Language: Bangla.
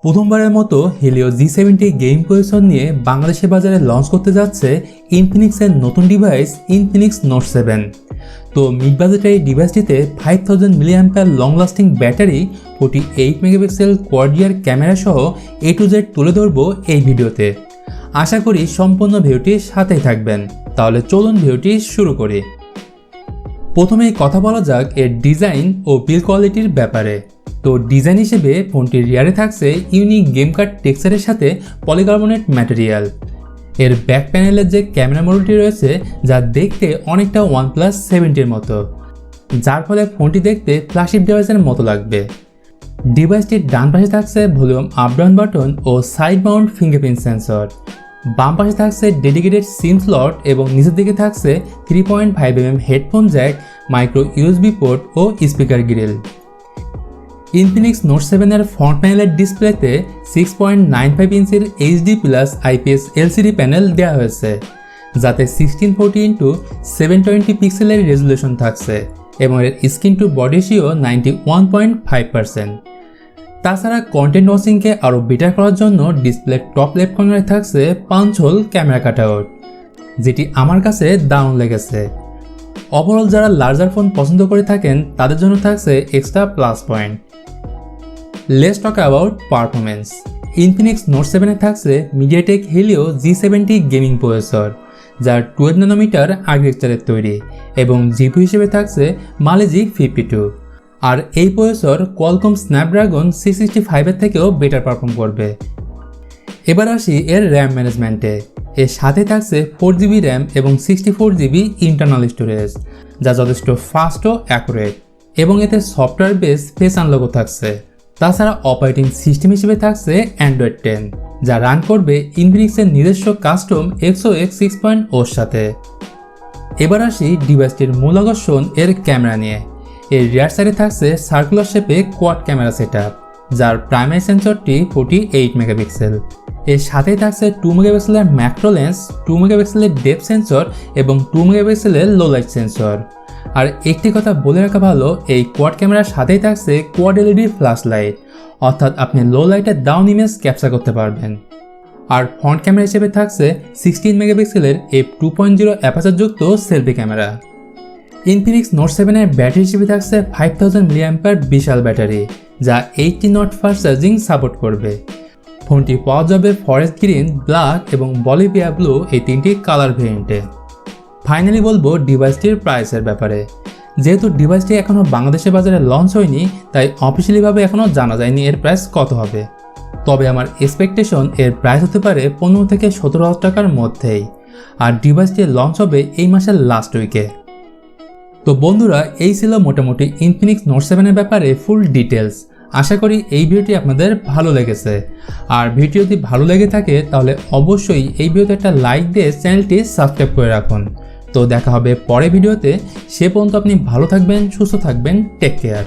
প্রথমবারের মতো হেলিও G70 গেমিং প্রসেসর নিয়ে বাংলাদেশের বাজারে লঞ্চ করতে যাচ্ছে ইনফিনিক্সের নতুন ডিভাইস ইনফিনিক্স নোট 7। তো মিড বাজেটের এই ডিভাইসটিতে 5000 mAh long lasting battery, 48 megapixel quad rear camera সহ A to Z তুলে ধরবো এই ভিডিওতে। আশা করি সম্পূর্ণ ভিডিওটির সাথেই থাকবেন। তাহলে চলুন ভিডিওটি শুরু করি। প্রথমেই কথা বলা যাক এর ডিজাইন ও বিল্ড কোয়ালিটির ব্যাপারে। তো ডিজাইন হিসেবে ফোনটির রিয়ারে থাকছে ইউনিক গেম কার্ড টেক্সচারের সাথে পলিকার্বনেট ম্যাটেরিয়াল। এর ব্যাক প্যানেলের যে ক্যামেরা মডেলটি রয়েছে যা দেখতে অনেকটা OnePlus 70-র মতো, যার ফলে ফোনটি দেখতে ফ্ল্যাগশিপ ডিভাইসের মতো লাগবে। ডিভাইসটির ডান পাশে থাকছে volume up down button oh side Mount fingerprint sensor. বাম পাশে থাকছে ডেডিকেটেড সিম স্লট এবং নিচের দিকে থাকছে 3.5mm headphone jack, micro USB port ও স্পিকার গ্রিল। ইনফিনিক্স নোট 7-এর ফ্রন্ট প্যানেলের ডিসপ্লেতে 6.95 ইঞ্চির HD+ IPS LCD প্যানেল দেওয়া হয়েছে, যাতে 1640x720 পিক্সেলের রেজুলেশন থাকছে এবং এর স্ক্রিন টু বডি রেশিও 91.5%। তাছাড়া কন্টেন্ট ওয়াচিংকে আরও বেটার করার জন্য ডিসপ্লের টপ লেফট কর্নারে থাকছে পাঞ্চ হোল ক্যামেরা কাটআউট, যেটি আমার কাছে দারুণ লেগেছে। ওভারঅল যারা লার্জার ফোন পছন্দ করে থাকেন তাদের জন্য থাকছে extra plus point. Let's talk about performance. Infinix note 7-এ থাকছে MediaTek Helio G70 gaming processor, যার 12 ন্যানোমিটার আর্কিটেকচারের তৈরি, এবং জিপি হিসেবে থাকছে মালেজি 52। আর এই প্রসেসর কোয়ালকম স্ন্যাপড্রাগন 665-এর থেকেও বেটার পারফর্ম করবে। এবার আসি এর র্যাম ম্যানেজমেন্টে। এর সাথে থাকছে 4GB র্যাম এবং 64GB ইন্টারনাল স্টোরেজ, যা যথেষ্ট ফাস্ট ও অ্যাকুরেট, এবং এতে সফটওয়্যার বেস ফেস আনলকও থাকছে। তাছাড়া অপারেটিং সিস্টেম হিসেবে থাকছে অ্যান্ড্রয়েড 10, যা রান করবে ইনফিনিক্সের নিজস্ব কাস্টম XOX 6.0-র সাথে। এবার আসি ডিভাইসটির মূল আকর্ষণ এর ক্যামেরা নিয়ে। এর রিয়ার সাইডে থাকছে সার্কুলার শেপে কোয়াড ক্যামেরা সেটআপ, যার প্রাইমারি সেন্সরটি 48 মেগাপিক্সেল। এর সাথেই থাকছে 2 মেগাপিক্সেলের ম্যাক্রো লেন্স, 2 মেগাপিক্সেলের ডেপথ সেন্সর এবং 2 মেগাপিক্সেলের লো লাইট সেন্সর। আর একটি কথা বলে রাখা ভালো, এই কোয়াড ক্যামেরার সাথেই থাকছে কোয়াড LED ফ্ল্যাশ লাইট, অর্থাৎ আপনি লো লাইটের ডাউন ইমেজ ক্যাপচার করতে পারবেন। আর ফ্রন্ট ক্যামেরা হিসেবে থাকছে 16 মেগাপিক্সেলের f2.0 অ্যাপারচারযুক্ত সেলফি ক্যামেরা। ইনফিনিক্স নোট 7-এর ব্যাটারি হিসেবে থাকছে 5000 mAh বিশাল ব্যাটারি, যা 80 ওয়াট ফাস্ট চার্জিং সাপোর্ট করবে। ফোনটি পাওয়া যাবে ফরেস্ট গ্রিন, ব্ল্যাক এবং বলিভিয়া ব্লু এই তিনটি কালার ভেরিয়েন্টে। ফাইনালি বলবো ডিভাইসটির প্রাইসের ব্যাপারে। যেহেতু ডিভাইসটি এখনও বাংলাদেশের বাজারে লঞ্চ হয়নি, তাই অফিসিয়ালিভাবে এখনও জানা যায়নি এর প্রাইস কত হবে। তবে আমার এক্সপেকটেশন এর প্রাইস হতে পারে 15 থেকে 17,000 টাকার মধ্যেই, আর ডিভাইসটি লঞ্চ হবে এই মাসের লাস্ট উইকে। তো বন্ধুরা, এই ছিল মোটামুটি ইনফিনিক্স নোট 7-এর ব্যাপারে ফুল ডিটেলস। আশা করি এই ভিডিওটি আপনাদের ভালো লেগেছে। আর ভিডিও যদি ভালো লেগে থাকে তাহলে অবশ্যই এই ভিডিওতে একটা লাইক দিয়ে চ্যানেলটি সাবস্ক্রাইব করে রাখুন। তো দেখা হবে পরের ভিডিওতে। সে পর্যন্ত আপনি ভালো থাকবেন, সুস্থ থাকবেন, টেক কেয়ার।